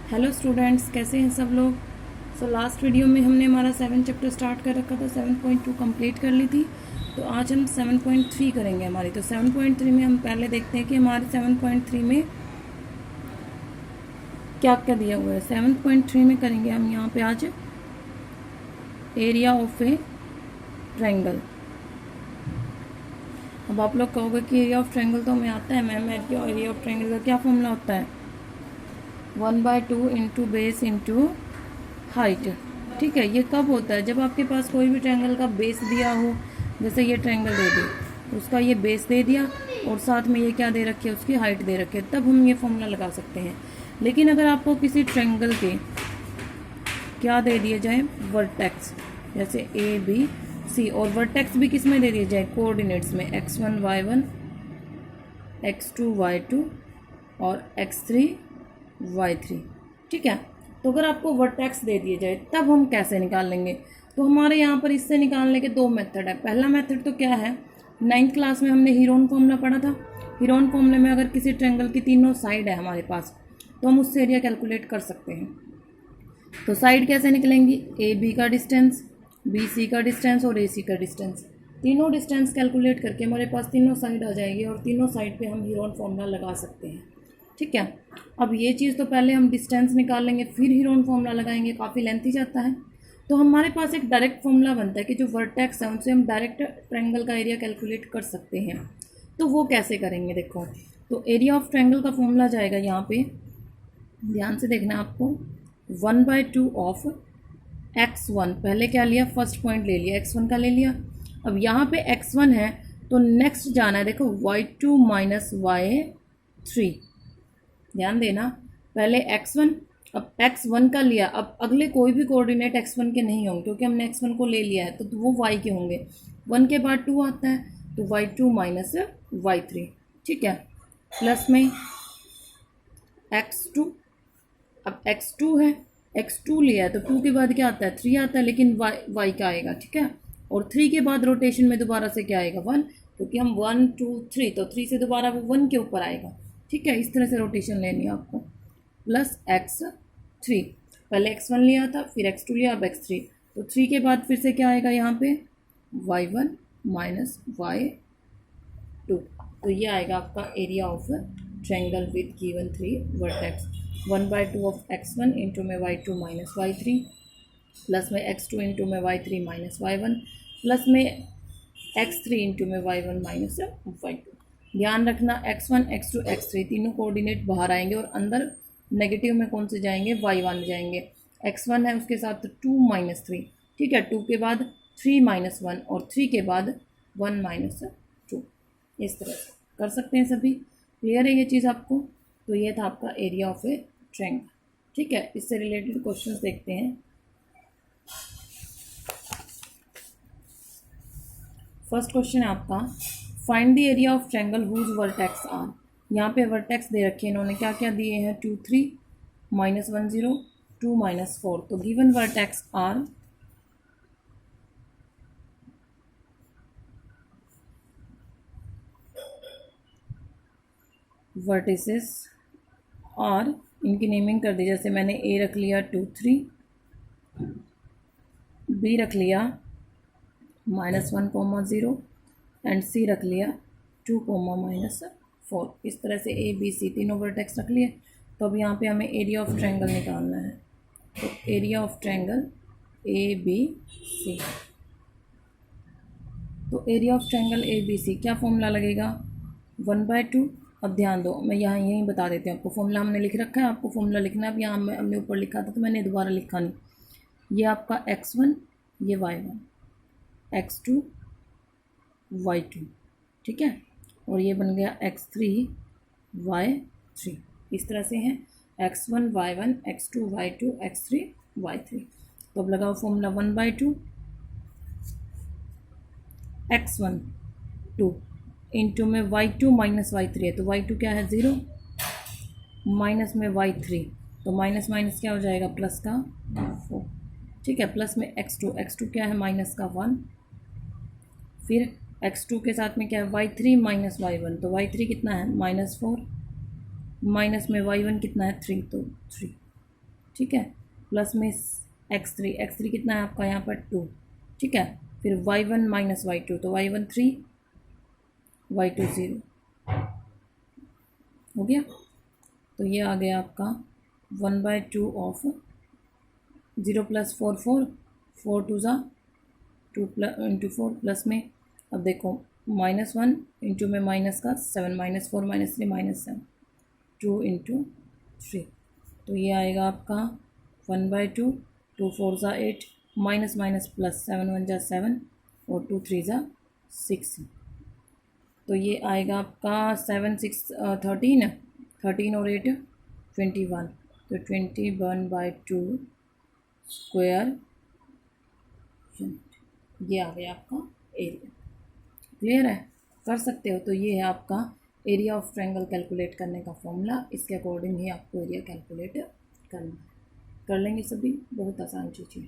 Hello students, कैसे हैं सब लोग। लास्ट वीडियो में हमने हमारा 7 चैप्टर स्टार्ट कर रखा था, 7.2 कंप्लीट कर ली थी। तो आज हम 7.3 करेंगे हमारी। तो 7.3 में हम पहले देखते हैं कि हमारे 7.3 में क्या क्या दिया हुआ है। 7.3 में करेंगे हम यहाँ पे आज एरिया ऑफ ए ट्रायंगल। अब आप लोग कहोगे कि एरिया ऑफ ट्रायंगल तो हमें आता है मैम, एरिया ऑफ ट्रायंगल का क्या फॉर्मूला होता है? 1/2 इंटू बेस इंटू हाइट। ठीक है, ये कब होता है? जब आपके पास कोई भी ट्रायंगल का बेस दिया हो, जैसे ये ट्रायंगल दे दी, उसका ये बेस दे दिया और साथ में ये क्या दे रखे है, उसकी हाइट दे रखी है, तब हम ये फॉर्मूला लगा सकते हैं। लेकिन अगर आपको किसी ट्रायंगल के क्या दे दिए जाए, वर्टेक्स, जैसे ए बी सी, और वर्टेक्स भी किस में दे दिए जाए, कोऑर्डिनेट्स में, x1 y1 x2 y2 और x3 y3। ठीक है, तो अगर आपको वर्टेक्स दे दिए जाए तब हम कैसे निकाल लेंगे? तो हमारे यहाँ पर इससे निकालने के दो मेथड है। पहला मेथड तो क्या है, 9th क्लास में हमने हीरोन फॉर्मूला पढ़ा था। हीरोन फॉर्मूले में अगर किसी ट्रायंगल की तीनों साइड है हमारे पास, तो हम उससे एरिया कैलकुलेट कर सकते हैं। तो साइड कैसे निकलेंगी, ए बी का डिस्टेंस, बी सी का डिस्टेंस और ए सी का डिस्टेंस, तीनों डिस्टेंस कैलकुलेट करके हमारे पास तीनों साइड आ जाएगी और तीनों साइड पे हम हीरोन फॉर्मूला लगा सकते हैं। ठीक है, अब ये चीज़ तो पहले हम डिस्टेंस निकाल लेंगे, फिर हीरोन फॉर्मूला लगाएंगे, काफ़ी लेंथी जाता है। तो हमारे पास एक डायरेक्ट फॉर्मूला बनता है कि जो वर्टेक्स है उनसे हम डायरेक्ट ट्रायंगल का एरिया कैलकुलेट कर सकते हैं। तो वो कैसे करेंगे, देखो। तो एरिया ऑफ ट्रायंगल का फॉर्मूला जाएगा यहाँ पे, ध्यान से देखना आपको, 1/2 ऑफ x1। पहले क्या लिया, फर्स्ट पॉइंट ले लिया, x1 का ले लिया। अब यहाँ पे x1 है तो नेक्स्ट जाना है, देखो y2 माइनस y3। ध्यान देना, पहले x1, अब x1 का लिया, अब अगले कोई भी कोऑर्डिनेट x1 के नहीं होंगे क्योंकि हमने x1 को ले लिया है, तो वो y के होंगे। 1 के बाद 2 आता है तो y2 माइनस y3। ठीक है, प्लस में x2, अब x2 है, x2 लिया है तो 2 के बाद क्या आता है, 3 आता है, लेकिन y का आएगा। ठीक है, और 3 के बाद रोटेशन में दोबारा से क्या आएगा, 1, क्योंकि हम 1 2 3, तो 3 से दोबारा वो 1 के ऊपर आएगा। ठीक है, इस तरह से रोटेशन लेनी है आपको। प्लस x3, पहले x1 लिया था, फिर x2 लिया, अब x3, तो 3 के बाद फिर से क्या आएगा यहाँ पे, y1 माइनस y2। तो ये आएगा आपका area of triangle with given 3 vertex. 1/2 of x1 into में y2 माइनस y3, प्लस में x2 इंटू में y3 माइनस y1, प्लस में x3 इंटू में y1 माइनस y2। ध्यान रखना, x1 x2 x3 तीनों कोऑर्डिनेट बाहर आएंगे और अंदर नेगेटिव में कौन से जाएंगे, y1 जाएंगे। x1 है उसके साथ 2 माइनस 3। ठीक है, 2 के बाद 3 माइनस 1 और 3 के बाद 1 माइनस 2। इस तरह से कर सकते हैं सभी। क्लियर है ये चीज़ आपको? तो ये था आपका एरिया ऑफ ए ट्रायंगल। ठीक है, इससे रिलेटेड क्वेश्चंस देखते हैं। फर्स्ट क्वेश्चन है आपका, find the area of triangle whose vertex are. यहाँ पे वर्टेक्स दे रखे हैं, इन्होंने क्या क्या दिए हैं, 2 3 माइनस 1 0 2 माइनस 4। तो गिवन वर्टेक्स आर वर्टिसेस और इनकी नेमिंग कर दी, जैसे मैंने ए रख लिया 2 3, बी रख लिया -1 0 एंड सी रख लिया 2 -4। इस तरह से ए बी सी तीनों वर्टेक्स रख लिए। तो अब यहाँ पे हमें एरिया ऑफ ट्रायंगल निकालना है। तो area of triangle A B C, तो area of triangle A B C क्या फॉर्मूला लगेगा, 1/2। अब ध्यान दो, मैं यहाँ यहीं बता देती हूँ आपको, फॉर्मूला हमने लिख रखा है, आपको फॉर्मूला लिखना है। अब यहाँ हमने ऊपर लिखा था तो मैंने दोबारा लिखा नहीं। ये आपका x1, ये y1, x2 y2। ठीक है, और ये बन गया x3 y3। इस तरह से हैं x1 y1 x2 y2 x3 y3। तो अब लगाओ फॉर्मूला, 1/2 x1 2 इंटू में y2 माइनस y3 है, तो y2 क्या है 0, माइनस में y3, तो माइनस माइनस क्या हो जाएगा, प्लस का 4। ठीक है, प्लस में x2 क्या है, माइनस का 1, फिर x2 के साथ में क्या है, y3 माइनस y1, तो y3 कितना है, -4, माइनस में y1 कितना है 3, तो 3। ठीक है, प्लस में x3 कितना है आपका यहाँ पर 2, ठीक है, फिर y1 माइनस y2, तो y1 3, y2 0 हो गया। तो ये आ गया आपका 1/2 ऑफ 0 प्लस 4 4, 4 2 ज़ा 2 इंटू 4 प्लस में, अब देखो -1 इंटू में माइनस का 7, -4 -3 -7, 2 इंटू 3, तो ये आएगा आपका 1/2, 2 4 ज़ा 8, माइनस माइनस प्लस 7 1 ज़ा 7 और 2 3 ज़ा 6, तो ये आएगा आपका 7 6 13, 13 और 8 21, तो 21/2 स्क्वायर, ये आ गया आपका एरिया। क्लियर है, कर सकते हो। तो ये है आपका एरिया ऑफ ट्रायंगल कैलकुलेट करने का फॉर्मूला, इसके अकॉर्डिंग ही आपको एरिया कैलकुलेट करना है। कर लेंगे सभी, बहुत आसान चीज़ है,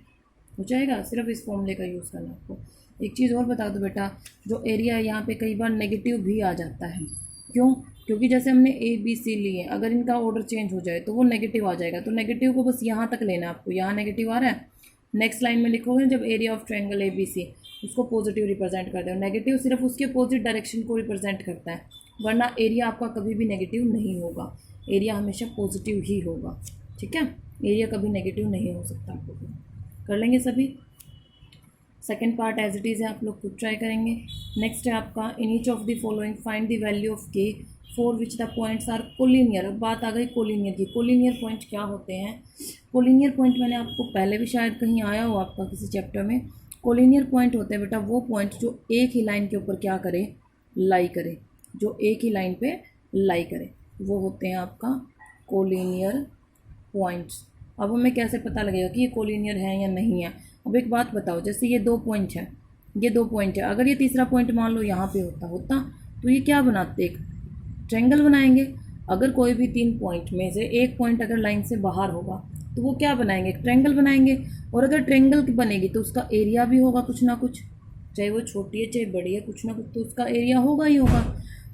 हो जाएगा। सिर्फ इस फॉर्मूले का यूज़ करना है आपको। एक चीज़ और बता दो बेटा, जो एरिया है यहाँ पे कई बार नेगेटिव भी आ जाता है। क्यों? क्योंकि जैसे हमने ABC लिए, अगर इनका ऑर्डर चेंज हो जाए तो वो नेगेटिव आ जाएगा। तो नेगेटिव को बस यहाँ तक लेना है आपको, यहाँ नेगेटिव आ रहा है, नेक्स्ट लाइन में लिखोगे जब एरिया ऑफ ट्रायंगल ABC, उसको पॉजिटिव रिप्रेजेंट कर दो। नेगेटिव सिर्फ उसके अपोजिट डायरेक्शन को रिप्रेजेंट करता है, वरना एरिया आपका कभी भी नेगेटिव नहीं होगा, एरिया हमेशा पॉजिटिव ही होगा। ठीक है, एरिया कभी नेगेटिव नहीं हो सकता। आपको कर लेंगे सभी। Second part as it is है, आप लोग खुद ट्राई करेंगे। नेक्स्ट है आपका in each of the following find the value of K for which the points are collinear. अब बात आ गई कोलिनियर की। कोलिनियर पॉइंट क्या होते हैं? कोलिनियर पॉइंट मैंने आपको पहले भी शायद कहीं आया हो आपका किसी चैप्टर में। कोलिनियर पॉइंट होते हैं बेटा वो पॉइंट जो एक ही लाइन के ऊपर क्या करे, लाई करे, जो एक ही लाइन पे लाई करे, वो होते हैं आपका कोलिनियर पॉइंट्स। अब हमें कैसे पता लगेगा कि ये कोलिनियर है या नहीं है? अब एक बात बताओ, जैसे ये दो पॉइंट है, ये दो पॉइंट है, अगर ये तीसरा पॉइंट मान लो यहाँ पे होता तो ये क्या बनाते, एक ट्रायंगल बनाएंगे। अगर कोई भी तीन पॉइंट में से एक पॉइंट अगर लाइन से बाहर होगा तो वो क्या बनाएंगे, एक ट्रायंगल बनाएंगे। और अगर ट्रायंगल बनेगी तो उसका एरिया भी होगा कुछ ना कुछ, चाहे वो छोटी है चाहे बड़ी है, कुछ ना कुछ तो उसका एरिया होगा ही होगा।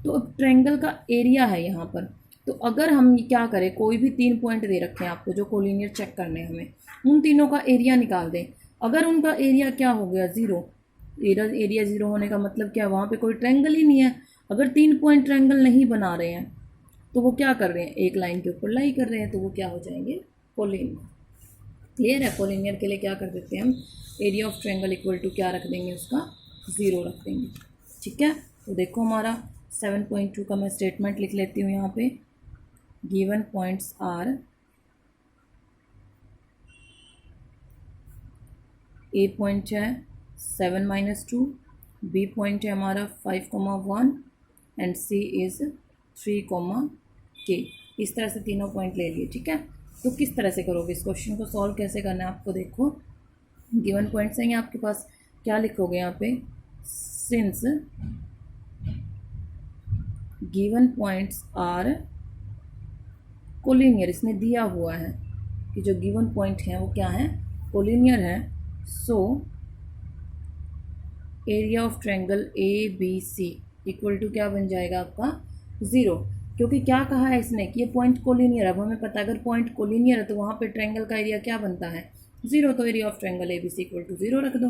तो अब ट्रायंगल का एरिया है यहाँ पर। तो अगर हम क्या करें, कोई भी तीन पॉइंट दे रखे हैं आपको जो कोलिनियर चेक करने हैं हमें, उन तीनों का एरिया निकाल दें। अगर उनका एरिया क्या हो गया, ज़ीरो, एरिया ज़ीरो होने का मतलब क्या, वहाँ पे कोई ट्रायंगल ही नहीं है। अगर तीन पॉइंट ट्रायंगल नहीं बना रहे हैं तो वो क्या कर रहे हैं, एक लाइन के ऊपर लाई कर रहे हैं, तो वो क्या हो जाएंगे, कोलिनियर। क्लियर है? कोलिनियर के लिए क्या कर देते हैं हम, area of triangle equal to क्या रख देंगे, उसका 0 रख देंगे। ठीक है, तो देखो हमारा 7.2 का मैं स्टेटमेंट लिख लेती हूँ यहाँ पे। Given points are A point है 7-2, बी पॉइंट है हमारा 5,1 एंड सी इज़ 3, के। इस तरह से तीनों पॉइंट ले लिए। ठीक है, तो किस तरह से करोगे इस क्वेश्चन को सॉल्व कैसे करना है आपको, देखो गिवन पॉइंट्स हैं आपके पास, क्या लिखोगे यहाँ पे, since given points are collinear, इसने दिया हुआ है कि जो गिवन पॉइंट हैं वो क्या है, कोलिनियर है। So area of triangle ABC equal to क्या बन जाएगा आपका, 0। क्योंकि क्या कहा है इसने कि ये पॉइंट कोलिनियर है। अब हमें पता है अगर पॉइंट कोलिनियर है तो वहाँ पे ट्रायंगल का एरिया क्या बनता है, 0। तो area of triangle ABC equal to 0 रख दो।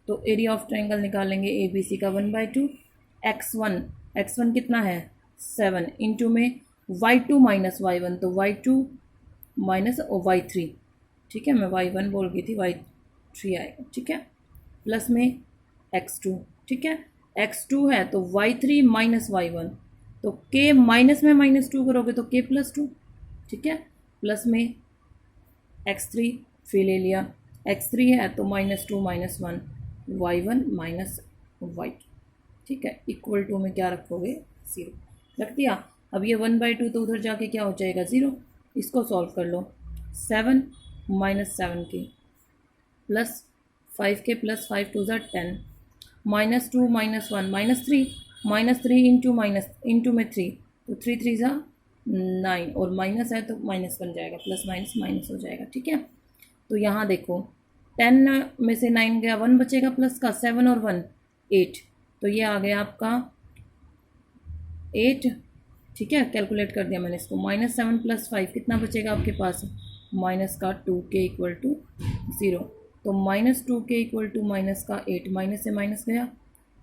तो एरिया ऑफ ट्रायंगल निकालेंगे ABC का 1/2, x1 कितना है 7, इंटू में y2 माइनस y1, तो y2 माइनस और y3, ठीक है, मैं y1 बोल गई थी, y3 आएगा। ठीक है, प्लस में x2, ठीक है, x2 है तो y3 माइनस y1, तो k माइनस में -2 करोगे तो k + 2, ठीक है, प्लस में x3 फिर ले लिया, x3 है तो -2 - 1 y1 माइनस y2, ठीक है, इक्वल टू में क्या रखोगे, 0 रख दिया। अब ये 1/2 तो उधर जाके क्या हो जाएगा, 0। इसको सॉल्व कर लो, 7 - 7k plus 5k plus 5 2 = 10, -2 - 1 -3 into में 3, तो 3 3 = 9, और माइनस है तो माइनस बन जाएगा, प्लस माइनस माइनस हो जाएगा। ठीक है, तो यहाँ देखो 10 में से 9 गया, 1 बचेगा प्लस का, 7 और 1 8, तो ये आ गया आपका 8। ठीक है, कैलकुलेट कर दिया मैंने इसको, -7 + 5 कितना बचेगा आपके पास, माइनस का 2k इक्वल टू 0। तो -2k इक्वल टू माइनस का 8, माइनस से माइनस गया,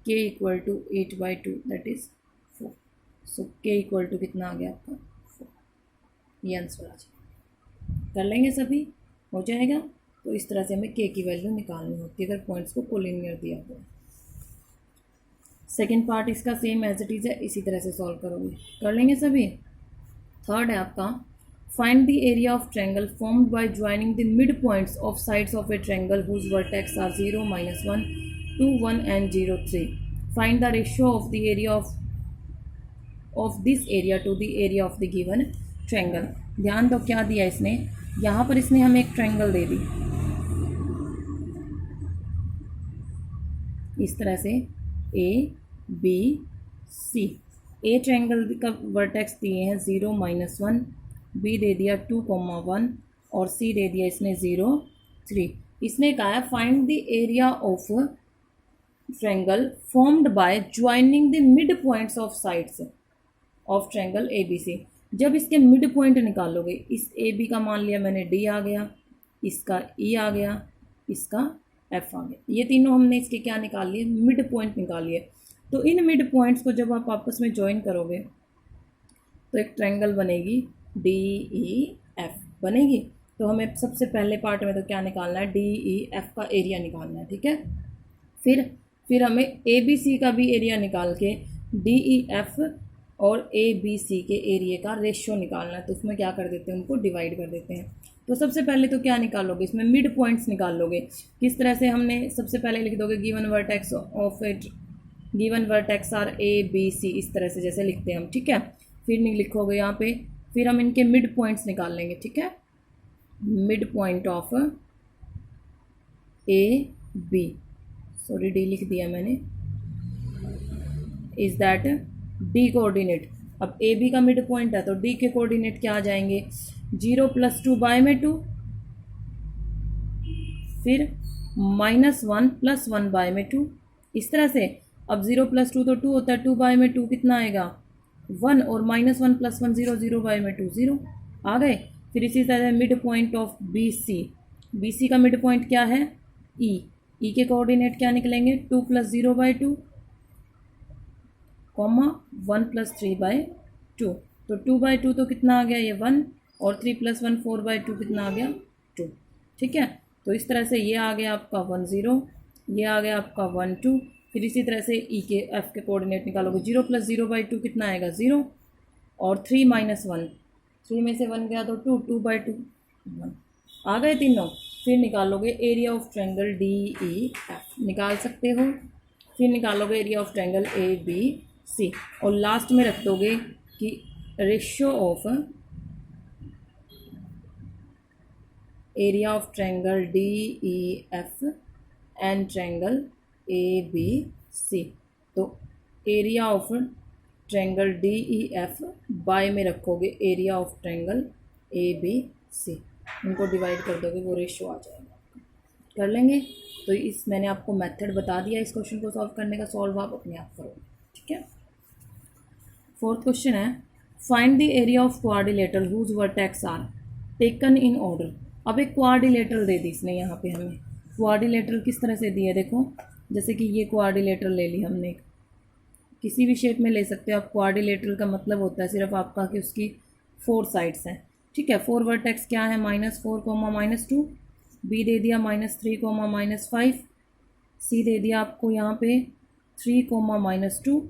k equal to 8/2 that is 4। So k equal to कितना आ गया आपका 4। ये आंसर आ जाएगा। कर लेंगे सभी, हो जाएगा। तो इस तरह से हमें k की वैल्यू निकालनी होती है अगर पॉइंट्स को कोलिनियर दिया तो। सेकेंड पार्ट इसका सेम एज इट इज़ है, इसी तरह से सॉल्व करोगे। कर लेंगे सभी। थर्ड है आपका, find the area of triangle formed by joining the mid points of sides of a triangle whose vertex are 0, -1, 2, 1 and 0, 3। Find the ratio of the area of this area to the area of the given triangle. ध्यान दो क्या दिया इसने, यहाँ पर इसने हमें एक ट्रायंगल दे दी इस तरह से A B C. A triangle का वर्टेक्स दिए हैं 0, -1, बी दे दिया 2, 1 और सी दे दिया इसने 0, 3। इसने कहा है find the area of triangle formed by joining the mid points of sides of triangle A B C. जब इसके मिड पॉइंट निकालोगे, इस ए बी का मान लिया मैंने डी आ गया, इसका ई आ गया, इसका एफ आ गया, ये तीनों हमने इसके क्या निकाल लिए, मिड पॉइंट निकाल लिए। तो इन मिड पॉइंट्स को जब आप आपस में ज्वाइन करोगे तो एक ट्रायंगल बनेगी डी ई एफ बनेगी। तो हमें सबसे पहले पार्ट में तो क्या निकालना है, डी ई एफ का एरिया निकालना है, ठीक है। फिर हमें ए बी सी का भी एरिया निकाल के डी ई एफ और ए बी सी के एरिया का रेशियो निकालना है। तो उसमें क्या कर देते हैं, उनको डिवाइड कर देते हैं। तो सबसे पहले तो क्या निकालोगे, इसमें मिड पॉइंट्स निकाल लोगे। किस तरह से, हमने सबसे पहले लिख दोगे given vertex of it, given vertex are A B C, इस तरह से जैसे लिखते हैं हम, ठीक है। फिर नहीं लिखोगे यहाँ पे, फिर हम इनके मिड पॉइंट्स निकाल लेंगे, ठीक है। Mid point of A B, sorry D लिख दिया मैंने, इज दैट डी कोऑर्डिनेट। अब ए बी का मिड पॉइंट है तो डी के कोऑर्डिनेट क्या आ जाएंगे, 0 + 2 बाय में 2, फिर -1 + 1 बाय में 2, इस तरह से। अब 0 + 2 तो 2 होता है, 2 बाय में 2 कितना आएगा 1, और -1 + 1 0, 0 बाय में 2 0 आ गए। फिर इसी तरह mid point of B C, B C का मिड पॉइंट क्या है ई, ई के कोऑर्डिनेट क्या निकलेंगे 2 + 0/2, 1 + 3/2। तो 2/2 तो कितना आ गया ये 1, और 3 + 1 4/2 कितना आ गया 2, ठीक है। तो इस तरह से ये आ गया आपका 1 0, ये आ गया आपका 1 2। फिर इसी तरह से ई के एफ के कोऑर्डिनेट निकालोगे, 0 + 0/2 कितना आएगा 0, और 3 - 1, 3 में से 1 गया तो 2, 2/2 1 आ गए तीनों। फिर निकालोगे area of triangle D E F, निकाल सकते हो। फिर निकालोगे area of triangle A B C, और लास्ट में रख दोगे कि ratio of area of triangle D E F and triangle A B C. तो area of triangle D E F by में रखोगे area of triangle A B C, उनको divide कर दोगे, वो रेशियो आ जाएगा। कर लेंगे। तो इस मैंने आपको मेथड बता दिया इस क्वेश्चन को सॉल्व करने का, सॉल्व आप अपने आप करोगे, ठीक है। फोर्थ क्वेश्चन है, find the area of quadrilateral whose vertex are taken in order. अब एक क्वाड्रिलेटरल दे दी इसने यहाँ पे हमें। क्वाड्रिलेटरल किस तरह से दिया है, देखो, जैसे कि ये क्वाड्रिलेटरल ले ली हमने, किसी भी शेप में ले सकते हो आप। क्वाड्रिलेटरल का मतलब होता है सिर्फ आपका कि उसकी 4 साइड्स हैं, ठीक है। 4 वर्टेक्स क्या है, -4, -2, बी दे दिया -3, -5, सी दे दिया आपको यहाँ पे 3, -2,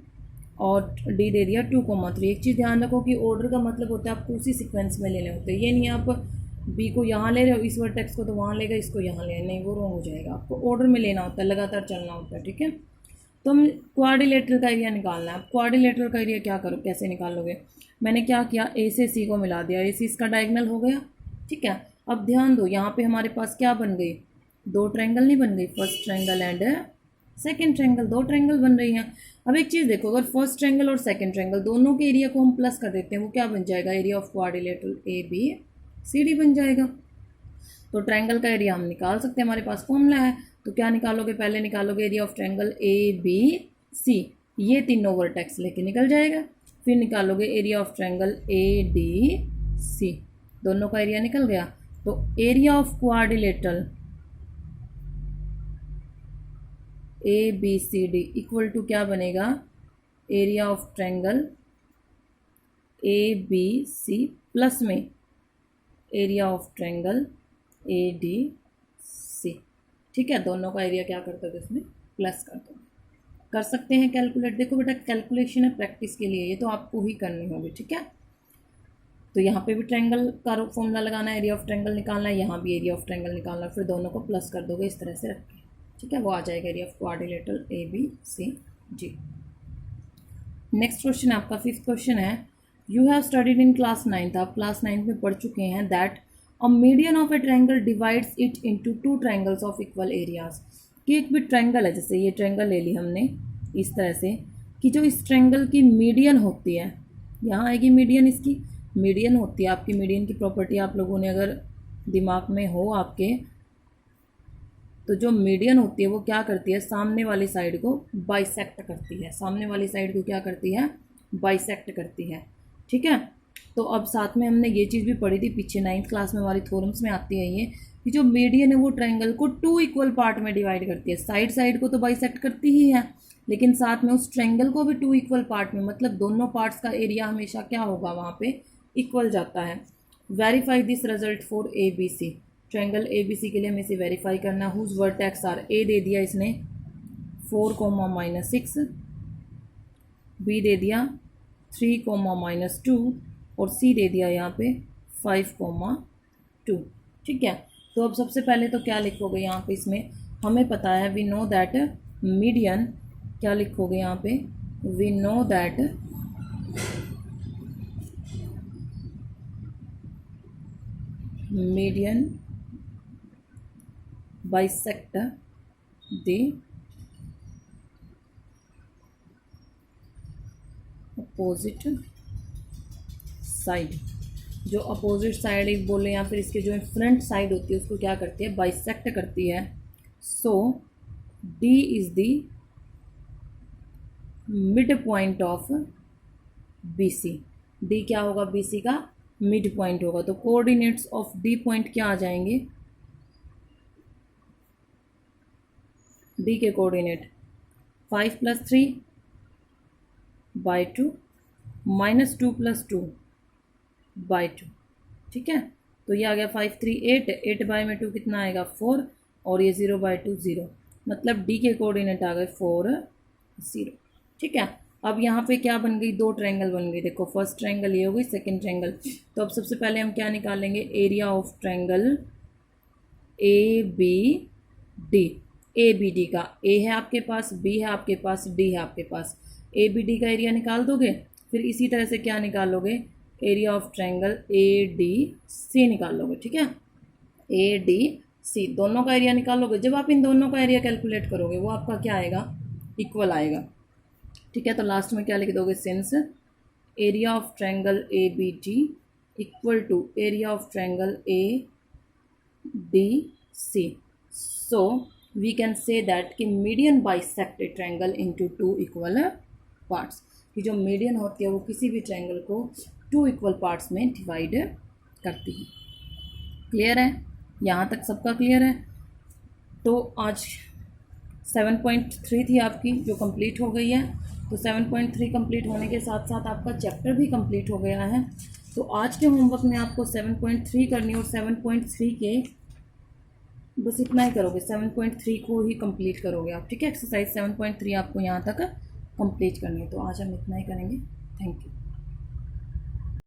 और डी दे दिया 2, 3। एक चीज़ ध्यान रखो कि ऑर्डर का मतलब होता है आपको उसी सीक्वेंस में लेने होते हैं। ये नहीं आप बी को यहाँ ले रहे हो, इस वर्टेक्स को तो वहाँ लेगा, इसको यहाँ ले, नहीं, वो रॉन्ग हो जाएगा। आपको ऑर्डर में लेना होता है, लगातार चलना होता है, ठीक है। तो हम क्वाड्रिलेटरल का एरिया निकालना है। क्वाड्रिलेटरल का एरिया क्या करो, कैसे निकालोगे, मैंने क्या किया, ए से सी को मिला दिया, ए सी इसका डायगोनल हो गया, ठीक है। अब ध्यान दो, यहाँ पे हमारे पास क्या बन गई, 2 ट्रायंगल नहीं बन गई, first triangle and second triangle, 2 triangle बन रही हैं। अब एक चीज़ देखो, अगर फर्स्ट ट्रायंगल और सेकेंड ट्रायंगल दोनों के एरिया को हम प्लस कर देते हैं, वो क्या बन जाएगा, area of quadrilateral A B C D बन जाएगा। तो ट्रायंगल का एरिया हम निकाल सकते हैं, हमारे पास फॉर्मूला है। तो क्या निकालोगे, पहले निकालोगे area of triangle A B C, ये तीनों वर्टेक्स लेके निकल जाएगा। फिर निकालोगे area of triangle A D C, दोनों का एरिया निकल गया। तो area of quadrilateral A B C D equal to क्या बनेगा, area of triangle A B C plus में area of triangle A D C. ठीक है, दोनों का एरिया क्या कर दोगे इसमें प्लस कर दोगे। कर सकते हैं कैलकुलेट। देखो बेटा कैलकुलेशन है प्रैक्टिस के लिए, ये तो आपको ही करनी होगी। ठीक है, तो यहाँ पे भी ट्रायंगल का फॉर्मूला लगाना है, एरिया ऑफ ट्रायंगल निकालना है, यहाँ भी एरिया ऑफ ट्रायंगल निकालना है, फिर दोनों को प्लस कर दोगे इस तरह से रख के। ठीक है, वो आ जाएगा area of quadrilateral A B C G. Next question आपका 5th क्वेश्चन है, you have studied in class 9th, आप क्लास 9th में पढ़ चुके हैं, that a median of a triangle divides it into 2 triangles of equal areas. कि एक भी ट्रायंगल है, जैसे ये ट्रायंगल ले ली हमने इस तरह से, कि जो इस ट्रायंगल की मीडियन होती है, यहाँ आएगी मीडियन, इसकी मीडियन होती है। आपकी मीडियन की प्रॉपर्टी आप लोगों ने अगर दिमाग में हो आपके, तो जो मीडियन होती है वो क्या करती है, सामने वाली साइड को बाइसेक्ट करती है। सामने वाली साइड को क्या करती है, बाइसेक्ट करती है। ठीक है, तो अब साथ में हमने ये चीज़ भी पढ़ी थी पीछे 9th क्लास में, हमारी थ्योरम्स में आती है ये, कि जो मीडियन है वो ट्रायंगल को 2 इक्वल पार्ट में डिवाइड करती है। साइड साइड को तो बाइसेक्ट करती ही है, लेकिन साथ में उस ट्रायंगल को भी 2 इक्वल पार्ट में, मतलब दोनों पार्ट्स का एरिया हमेशा क्या होगा वहाँ पे इक्वल जाता है। Verify this result for A B C. Triangle A B C के लिए हमें इसे वेरीफाई करना। हुज वर्टेक्स आर, ए दे दिया इसने 4, -6, बी दे दिया 3, -2 और सी दे दिया यहाँ पे 5, 2। ठीक है, तो अब सबसे पहले तो क्या लिखोगे यहाँ पे, इसमें हमें पता है वी नो दैट मीडियन, क्या लिखोगे यहाँ पे, we know that median bisect the opposite side. जो अपोजिट साइड एक बोले, या फिर इसके जो फ्रंट साइड होती है उसको क्या करती है, बाइसेक्ट करती है। So D is the mid point of B C. D क्या होगा, बी सी का मिड पॉइंट होगा। तो कोऑर्डिनेट्स ऑफ डी पॉइंट क्या आ जाएंगे, डी के कोऑर्डिनेट 5 + 3/2 -2 + 2/2। ठीक है, तो ये आ गया 5, 3, 8, 8/2 कितना आएगा 4, और ये 0/2 0, मतलब डी के कोऑर्डिनेट आ गए 4, 0। ठीक है, अब यहाँ पे क्या बन गई, 2 ट्रायंगल बन गई। देखो फर्स्ट ट्रायंगल ये हो गई, सेकंड ट्रायंगल। तो अब सबसे पहले हम क्या निकालेंगे, area of triangle A B D. A B D का, ए है आपके पास, बी है आपके पास, डी है आपके पास। ए बी डी का एरिया निकाल दोगे, फिर इसी तरह से क्या निकालोगे, area of triangle A D C निकाल लोगे। ठीक है, ए डी सी दोनों का एरिया निकालोगे। जब आप इन दोनों का एरिया कैलकुलेट करोगे वो आपका क्या आएगा, इक्वल आएगा। ठीक है, तो लास्ट में क्या लिख दोगे, since area of triangle A B D equal to area of triangle A D C. So we can say that कि median bisect a triangle into 2 equal parts. कि जो मीडियन होती है वो किसी भी ट्रायंगल को 2 इक्वल पार्ट्स में डिवाइड करती है। क्लियर है, यहाँ तक सबका क्लियर है। तो आज 7.3 थी आपकी जो कंप्लीट हो गई है। तो 7.3 कंप्लीट होने के साथ साथ आपका चैप्टर भी कंप्लीट हो गया है। तो आज के होमवर्क में आपको 7.3 करनी, और 7.3 के बस इतना ही करोगे, 7.3 को ही कंप्लीट करोगे आप। ठीक है, एक्सरसाइज 7.3 आपको यहाँ तक कंप्लीट करनी है। तो आज हम इतना ही करेंगे। Thank you.